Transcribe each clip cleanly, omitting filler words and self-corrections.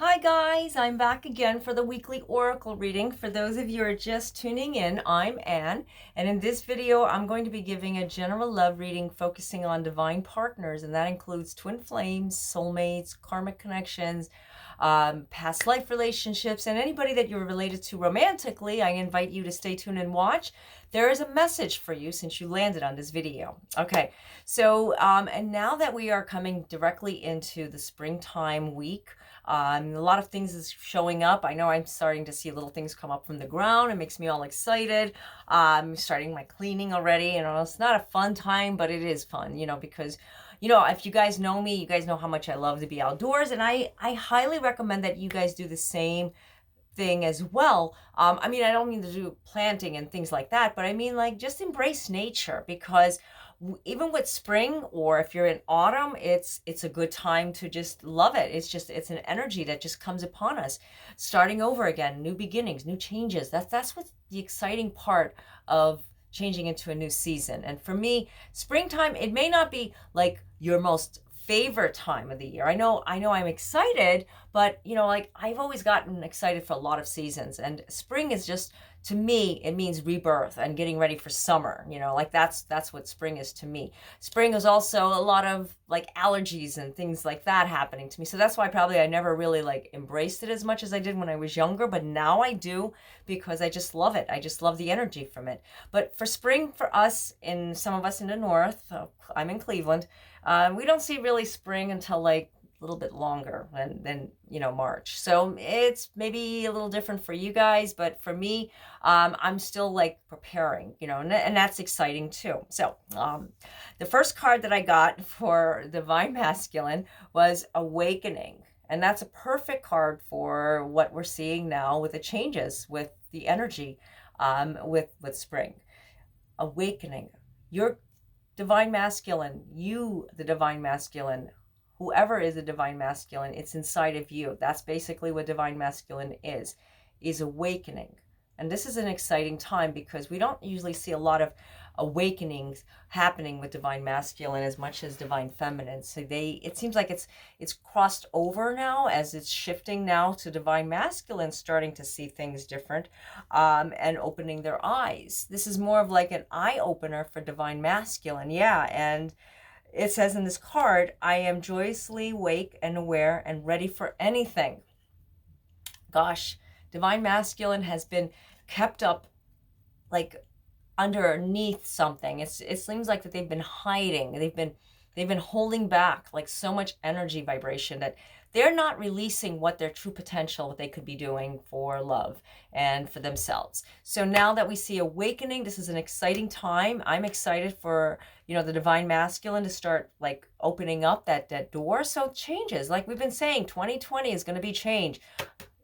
Hi guys, I'm back again for the weekly oracle reading. For those of you who are just tuning in, I'm Anne, and in this video I'm going to be giving a general love reading focusing on divine partners, and that includes twin flames, soulmates, karmic connections, past life relationships, and anybody that you're related to romantically. I invite you to stay tuned and watch. There is a message for you since you landed on this video. Okay, so and now that we are coming directly into the springtime week, a lot of things is showing up. I know I'm starting to see little things come up from the ground. It makes me all excited. I'm starting my cleaning already. It's not a fun time, but it is fun, because, if you guys know me, you guys know how much I love to be outdoors. And I highly recommend that you guys do the same thing as well. I don't mean to do planting and things like that, but I mean like just embrace nature, because even with spring, or if you're in autumn, it's a good time to just love it. It's an energy that just comes upon us, starting over again, new beginnings, new changes. That's what's the exciting part of changing into a new season. And for me, springtime, it may not be like your most favorite time of the year. I know I'm excited, but I've always gotten excited for a lot of seasons, and spring is just, to me, it means rebirth and getting ready for summer. That's what spring is to me. Spring is also a lot of like allergies and things like that happening to me. So that's why probably I never really like embraced it as much as I did when I was younger, but now I do, because I just love it. I just love the energy from it. But for spring, for us, in some of us in the north, I'm in Cleveland, we don't see really spring until like a little bit longer than March. So it's maybe a little different for you guys, but for me, I'm still like preparing, and that's exciting too. So the first card that I got for Divine Masculine was Awakening. And that's a perfect card for what we're seeing now with the changes, with the energy, with spring. Awakening. You're Divine Masculine, the Divine Masculine, whoever is a Divine Masculine, it's inside of you. That's basically what Divine Masculine is awakening. And this is an exciting time, because we don't usually see a lot of awakenings happening with Divine Masculine as much as Divine Feminine. So it seems like it's crossed over now, as it's shifting now to Divine Masculine starting to see things different, and opening their eyes. This is more of like an eye opener for Divine Masculine. Yeah. And it says in this card, I am joyously awake and aware and ready for anything. Gosh, Divine Masculine has been kept up like underneath something. It seems like that they've been hiding. They've been holding back like so much energy vibration that they're not releasing what their true potential, what they could be doing for love and for themselves. So now that we see awakening, this is an exciting time. I'm excited for, the Divine Masculine to start like opening up that door. So changes, like we've been saying, 2020 is going to be change.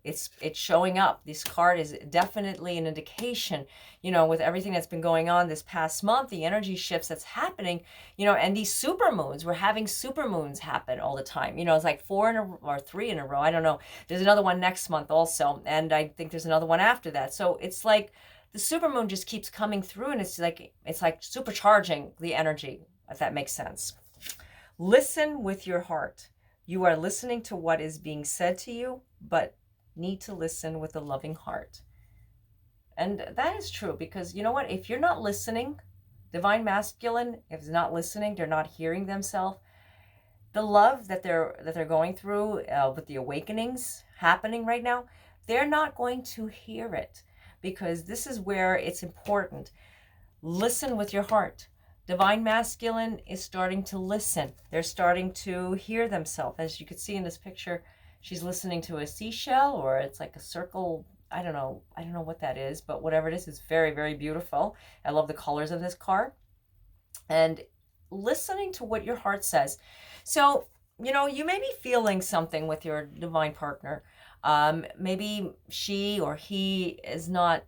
It's showing up. This card is definitely an indication, with everything that's been going on this past month, the energy shifts that's happening, and these super moons, we're having super moons happen all the time. It's like 4 or 3 in a row. I don't know. There's another one next month also, and I think there's another one after that. So it's like the super moon just keeps coming through, and it's like supercharging the energy, if that makes sense. Listen with your heart. You are listening to what is being said to you, but need to listen with a loving heart. And that is true, because you know what? If you're not listening, Divine Masculine, if it's not listening, they're not hearing themselves. The love that they're going through, with the awakenings happening right now, they're not going to hear it, because this is where it's important. Listen with your heart. Divine Masculine is starting to listen. They're starting to hear themselves. As you can see in this picture, she's listening to a seashell, or it's like a circle. I don't know what that is, but whatever it is, it's very, very beautiful. I love the colors of this card. And listening to what your heart says. So, you may be feeling something with your divine partner. Maybe she or he is not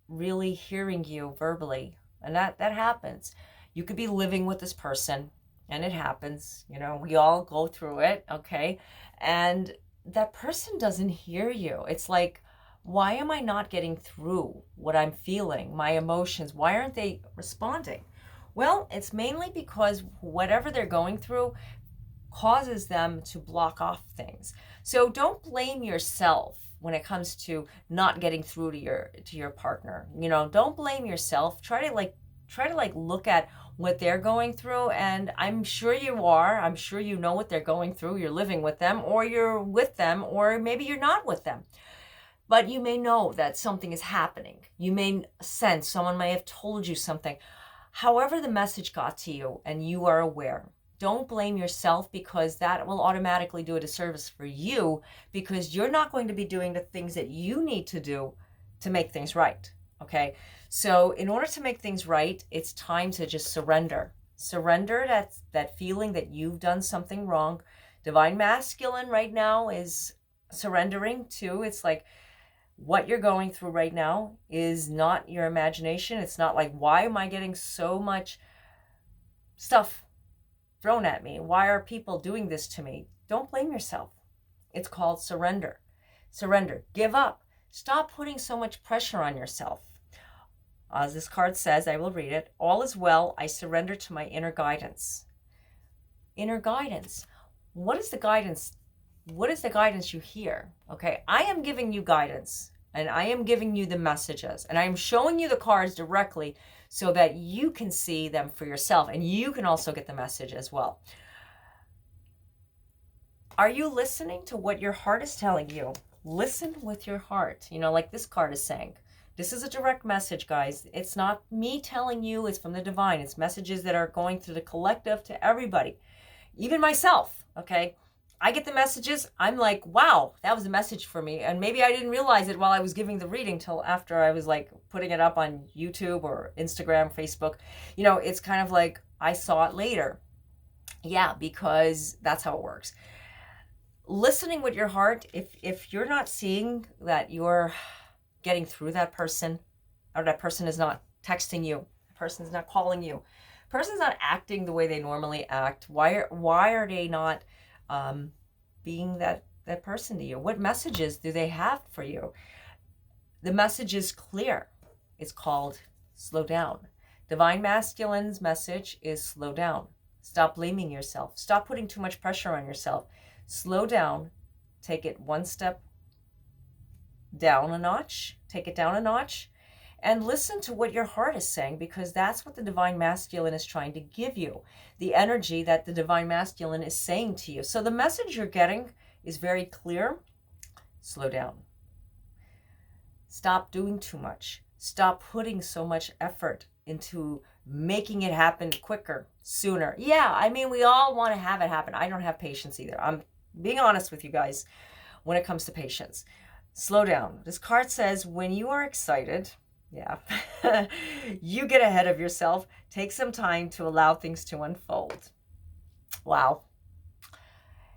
really hearing you verbally. And that happens. You could be living with this person, and it happens. We all go through it, okay? And that person doesn't hear you. It's like, why am I not getting through what I'm feeling, my emotions? Why aren't they responding? Well, it's mainly because whatever they're going through, causes them to block off things. So don't blame yourself when it comes to not getting through to your partner. You know, don't blame yourself. Try to look at what they're going through, and I'm sure you are. I'm sure you know what they're going through. You're living with them, or you're with them, or maybe you're not with them. But you may know that something is happening. You may sense someone may have told you something. However the message got to you and you are aware, don't blame yourself, because that will automatically do a disservice for you, because you're not going to be doing the things that you need to do to make things right. Okay? So in order to make things right, it's time to just surrender. Surrender that feeling that you've done something wrong. Divine Masculine right now is surrendering too. It's like, what you're going through right now is not your imagination. It's not like, why am I getting so much stuff thrown at me? Why are people doing this to me? Don't blame yourself. It's called surrender. Surrender. Give up. Stop putting so much pressure on yourself. As this card says, I will read it. All is well. I surrender to my inner guidance. Inner guidance. What is the guidance? What is the guidance you hear? Okay, I am giving you guidance, and I am giving you the messages, and I am showing you the cards directly so that you can see them for yourself, and you can also get the message as well. Are you listening to what your heart is telling you? Listen with your heart. You know, like this card is saying. This is a direct message, guys. It's not me telling you, it's from the divine. It's messages that are going through the collective to everybody, even myself, okay? I get the messages. I'm like, wow, that was a message for me. And maybe I didn't realize it while I was giving the reading till after I was like putting it up on YouTube or Instagram, Facebook. You know, it's kind of like I saw it later. Yeah, because that's how it works. Listening with your heart, if you're not seeing that you're getting through that person, or that person is not texting you, the person is not calling you, the person's not acting the way they normally act, why are they not being that person to you? What messages do they have for you? The message is clear. It's called slow down. Divine Masculine's message is slow down. Stop blaming yourself. Stop putting too much pressure on yourself. Slow down. Take it one step down a notch. Take it down a notch. And listen to what your heart is saying, because that's what the Divine Masculine is trying to give you. The energy that the Divine Masculine is saying to you. So the message you're getting is very clear. Slow down. Stop doing too much. Stop putting so much effort into making it happen quicker, sooner. Yeah, I mean, we all want to have it happen. I don't have patience either. I'm being honest with you guys when it comes to patience. Slow down. This card says, when you are excited, yeah, you get ahead of yourself. Take some time to allow things to unfold. Wow.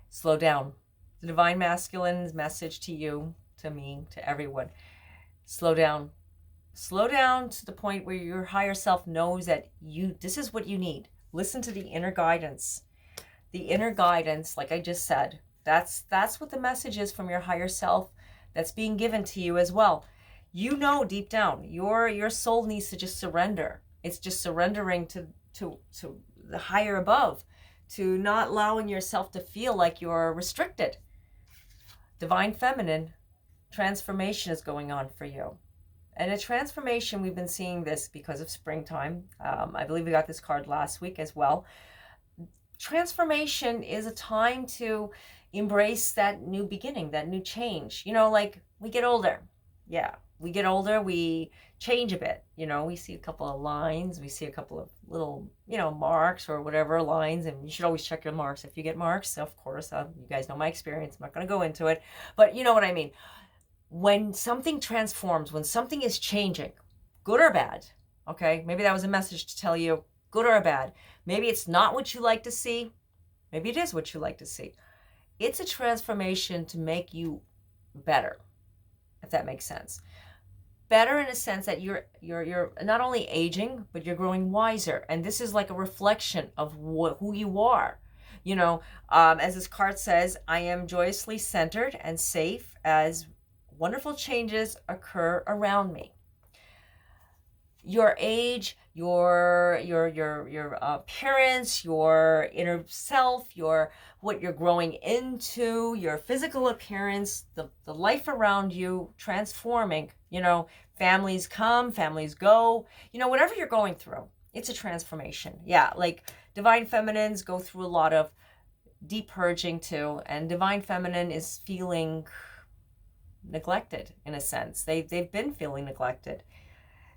Slow down. The Divine Masculine's message to you, to me, to everyone. Slow down. Slow down to the point where your higher self knows that this is what you need. Listen to the inner guidance. The inner guidance, like I just said, that's what the message is from your higher self that's being given to you as well. You know deep down, your soul needs to just surrender. It's just surrendering to the higher above, to not allowing yourself to feel like you're restricted. Divine Feminine, transformation is going on for you. And a transformation, we've been seeing this because of springtime. I believe we got this card last week as well. Transformation is a time to embrace that new beginning, that new change. You know, like we get older. Yeah, we get older, we change a bit. You know, we see a couple of lines, we see a couple of little, marks or whatever lines, and you should always check your marks if you get marks. Of course, you guys know my experience. I'm not going to go into it, but you know what I mean. When something transforms, when something is changing, good or bad, okay? Maybe that was a message to tell you, good or bad. Maybe it's not what you like to see. Maybe it is what you like to see. It's a transformation to make you better, if that makes sense. Better in a sense that you're not only aging, but you're growing wiser. And this is like a reflection of who you are. As this card says, I am joyously centered and safe as wonderful changes occur around me. your age, your appearance, your inner self, what you're growing into, your physical appearance, the life around you transforming. Families come, families go. Whatever you're going through, it's a transformation. Yeah, like divine feminines go through a lot of deep purging too, and divine feminine is feeling neglected in a sense. They've been feeling neglected.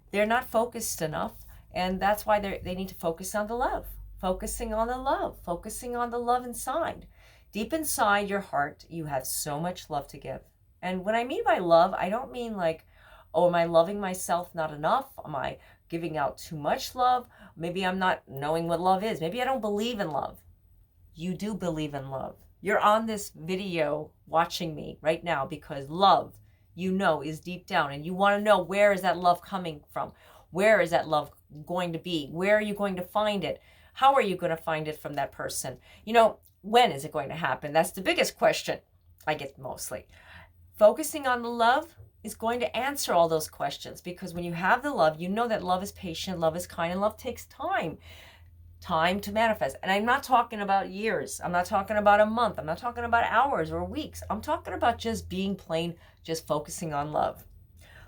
They're not focused enough, and that's why they need to focus on the love. Focusing on the love, focusing on the love inside. Deep inside your heart, you have so much love to give. And what I mean by love, I don't mean like, oh, am I loving myself not enough? Am I giving out too much love? Maybe I'm not knowing what love is. Maybe I don't believe in love. You do believe in love. You're on this video watching me right now because love, is deep down, and you want to know, where is that love coming from? Where is that love going to be? Where are you going to find it? How are you going to find it from that person? When is it going to happen? That's the biggest question I get mostly. Focusing on the love is going to answer all those questions, because when you have the love, you know that love is patient, love is kind, and love takes time to manifest. And I'm not talking about years. I'm not talking about a month. I'm not talking about hours or weeks. I'm talking about just being plain, just focusing on love.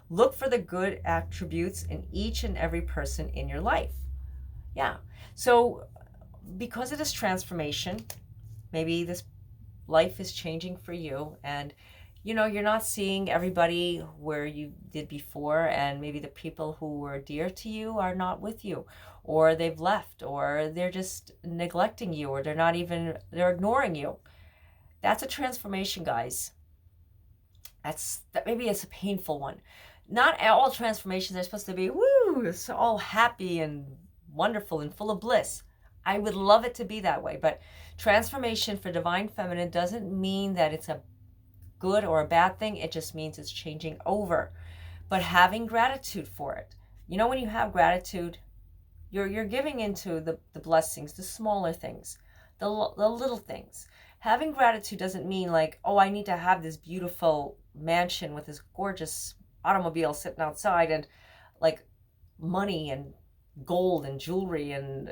Look for the good attributes in each and every person in your life. Yeah. So because of this transformation, maybe this life is changing for you, and you're not seeing everybody where you did before, and maybe the people who were dear to you are not with you, or they've left, or they're just neglecting you, or they're ignoring you. That's a transformation, guys. Maybe it's a painful one. Not all transformations are supposed to be, woo, it's all happy and wonderful and full of bliss. I would love it to be that way, but transformation for divine feminine doesn't mean that it's a good or a bad thing. It just means it's changing over. But having gratitude for it. When you have gratitude, you're giving into the blessings, the smaller things, the little things. Having gratitude doesn't mean like, oh, I need to have this beautiful mansion with this gorgeous automobile sitting outside, and like money and gold and jewelry and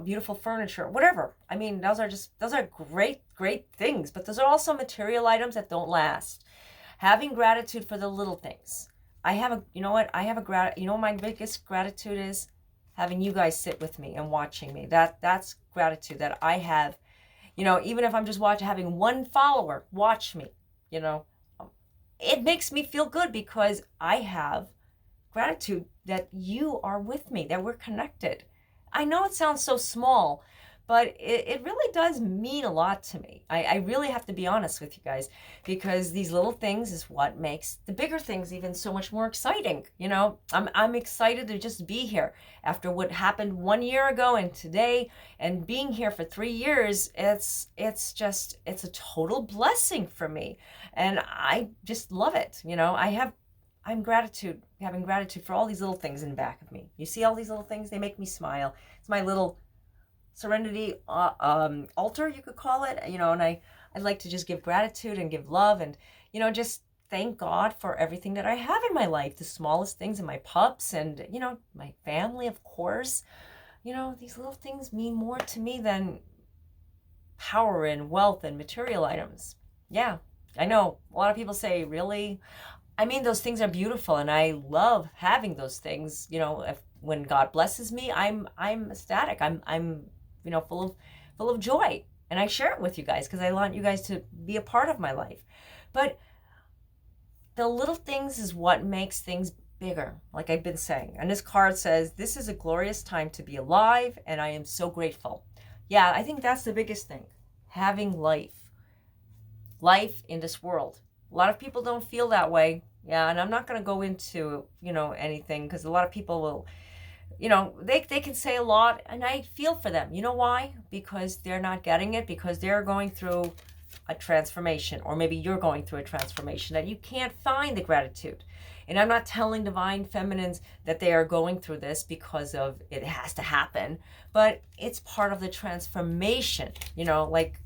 beautiful furniture, whatever. I mean, those are great things, but those are also material items that don't last. Having gratitude for the little things. My biggest gratitude is having you guys sit with me and watching me. That's gratitude that I have. Even if I'm just having one follower watch me, it makes me feel good, because I have gratitude that you are with me, that we're connected. I know it sounds so small, but it really does mean a lot to me. I really have to be honest with you guys, because these little things is what makes the bigger things even so much more exciting. I'm excited to just be here after what happened 1 year ago and today, and being here for 3 years. It's a total blessing for me, and I just love it. having gratitude for all these little things in the back of me. You see all these little things? They make me smile. It's my little serenity altar, you could call it. And I like to just give gratitude and give love, and just thank God for everything that I have in my life, the smallest things, and my pups, and my family, of course. These little things mean more to me than power and wealth and material items. Yeah, I know a lot of people say, really? I mean, those things are beautiful, and I love having those things. When God blesses me, I'm ecstatic. I'm full of joy, and I share it with you guys because I want you guys to be a part of my life. But the little things is what makes things bigger, like I've been saying. And this card says, "This is a glorious time to be alive, and I am so grateful." Yeah, I think that's the biggest thing. Having life in this world. A lot of people don't feel that way. Yeah, and I'm not going to go into, anything, because a lot of people will, they can say a lot, and I feel for them. You know why? Because they're not getting it, because they're going through a transformation, or maybe you're going through a transformation that you can't find the gratitude. And I'm not telling divine feminines that they are going through this because of it has to happen, but it's part of the transformation, like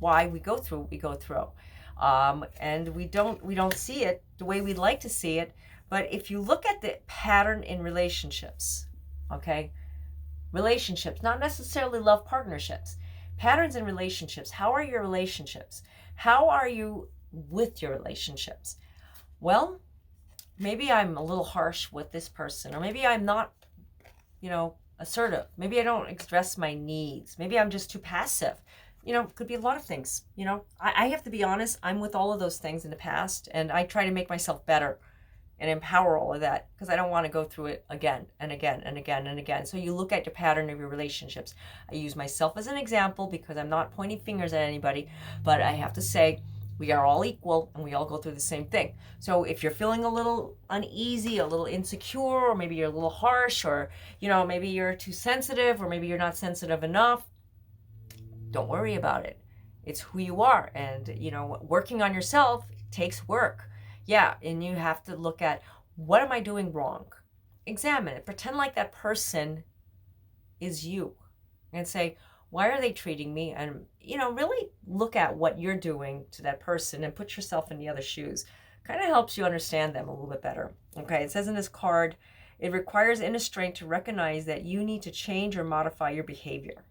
why we go through what we go through. and we don't see it the way we'd like to see it. But if you look at the pattern in relationships, okay, relationships, not necessarily love partnerships, patterns in relationships. How are your relationships? How are you with your relationships? Well, maybe I'm a little harsh with this person, or maybe I'm not, assertive. Maybe I don't express my needs. Maybe I'm just too passive. Could be a lot of things. I have to be honest, I'm with all of those things in the past, and I try to make myself better and empower all of that, because I don't want to go through it again and again and again and again. So you look at your pattern of your relationships. I use myself as an example because I'm not pointing fingers at anybody, but I have to say we are all equal and we all go through the same thing. So if you're feeling a little uneasy, a little insecure, or maybe you're a little harsh, or maybe you're too sensitive, or maybe you're not sensitive enough, don't worry about it. It's who you are. And working on yourself takes work. Yeah, and you have to look at, what am I doing wrong? Examine it. Pretend like that person is you, and say, why are they treating me? And really look at what you're doing to that person and put yourself in the other shoes. Kind of helps you understand them a little bit better. Okay, it says in this card, it requires inner strength to recognize that you need to change or modify your behavior.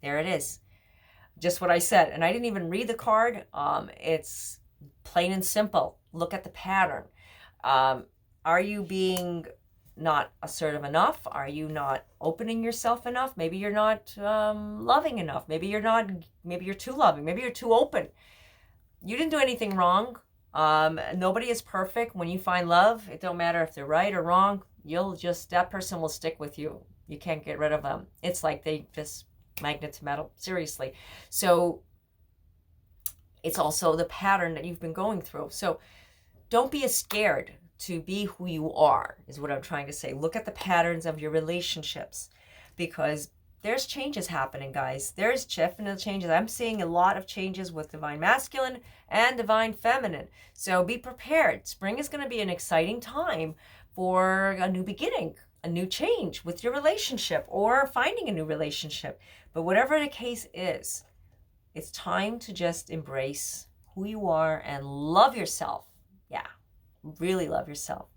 There it is. Just what I said. And I didn't even read the card. It's plain and simple. Look at the pattern. Are you being not assertive enough? Are you not opening yourself enough? Maybe you're not loving enough. Maybe you're too loving. Maybe you're too open. You didn't do anything wrong. Nobody is perfect. When you find love, it don't matter if they're right or wrong. That person will stick with you. You can't get rid of them. It's like they just magnet to metal. Seriously. So it's also the pattern that you've been going through. So don't be scared to be who you are, is what I'm trying to say. Look at the patterns of your relationships, because there's changes happening, guys. There's definite changes. I'm seeing a lot of changes with Divine Masculine and Divine Feminine. So be prepared. Spring is going to be an exciting time for a new beginning, a new change with your relationship, or finding a new relationship. But whatever the case is, it's time to just embrace who you are and love yourself. Yeah, really love yourself.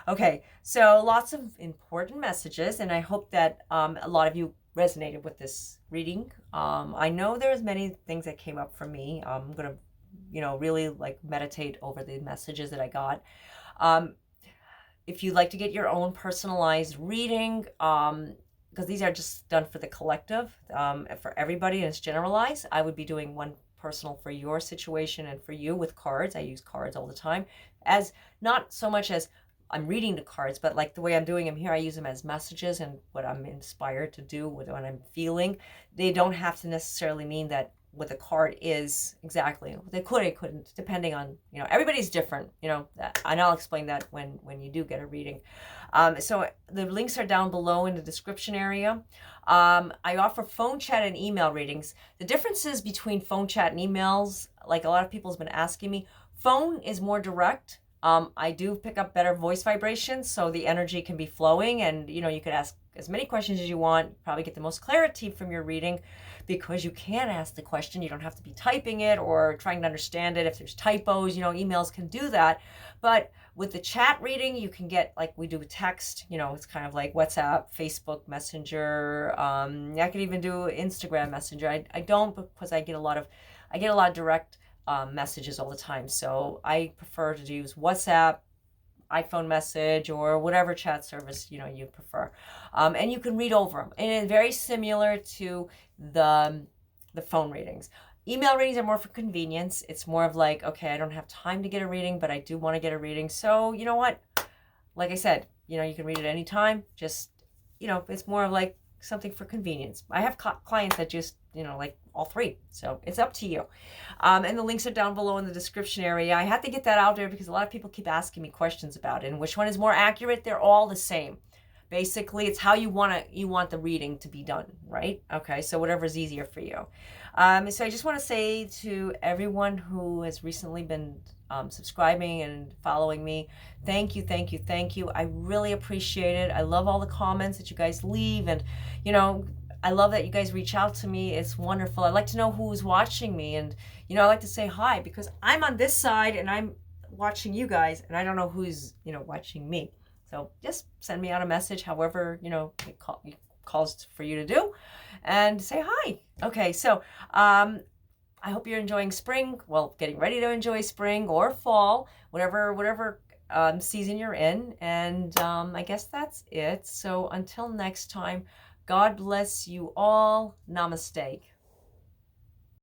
Okay, so lots of important messages, and I hope that a lot of you resonated with this reading. I know there's many things that came up for me. I'm going to, really meditate over the messages that I got. If you'd like to get your own personalized reading, because these are just done for the collective, for everybody, and it's generalized, I would be doing one personal for your situation and for you with cards. I use cards all the time, as not so much as I'm reading the cards, but like the way I'm doing them here, I use them as messages and what I'm inspired to do with what I'm feeling. They don't have to necessarily mean that what the card is exactly. They could, it couldn't, depending on, everybody's different, and I'll explain that when you do get a reading. So the links are down below in the description area. I offer phone chat and email readings. The differences between phone chat and emails, like a lot of people have been asking me, phone is more direct. I do pick up better voice vibrations, so the energy can be flowing, and you could ask as many questions as you want, probably get the most clarity from your reading, because you can ask the question. You don't have to be typing it or trying to understand it. If there's typos, emails can do that. But with the chat reading, you can get, like we do text, it's kind of like WhatsApp, Facebook Messenger. I could even do Instagram Messenger. I don't, because I get a lot of direct messages all the time. So I prefer to use WhatsApp, iPhone message, or whatever chat service you prefer, and you can read over them. And it's very similar to the phone readings. Email readings are more for convenience. It's more of like, okay, I don't have time to get a reading, but I do want to get a reading. So you know what? Like I said, you can read it anytime. Just it's more of like something for convenience. I have clients that just like all three, so it's up to you. And the links are down below in the description area. I had to get that out there because a lot of people keep asking me questions about it, and which one is more accurate. They're all the same. Basically, it's how you want the reading to be done, right? Okay, so whatever is easier for you. So I just want to say to everyone who has recently been subscribing and following me, thank you, thank you, thank you. I really appreciate it. I love all the comments that you guys leave, and I love that you guys reach out to me. It's wonderful. I like to know who's watching me, and I like to say hi because I'm on this side and I'm watching you guys, and I don't know who's watching me. So just send me out a message, however it calls for you to do, and say hi. Okay, so I hope you're enjoying spring. Well, getting ready to enjoy spring or fall, whatever season you're in. And I guess that's it. So until next time, God bless you all. Namaste.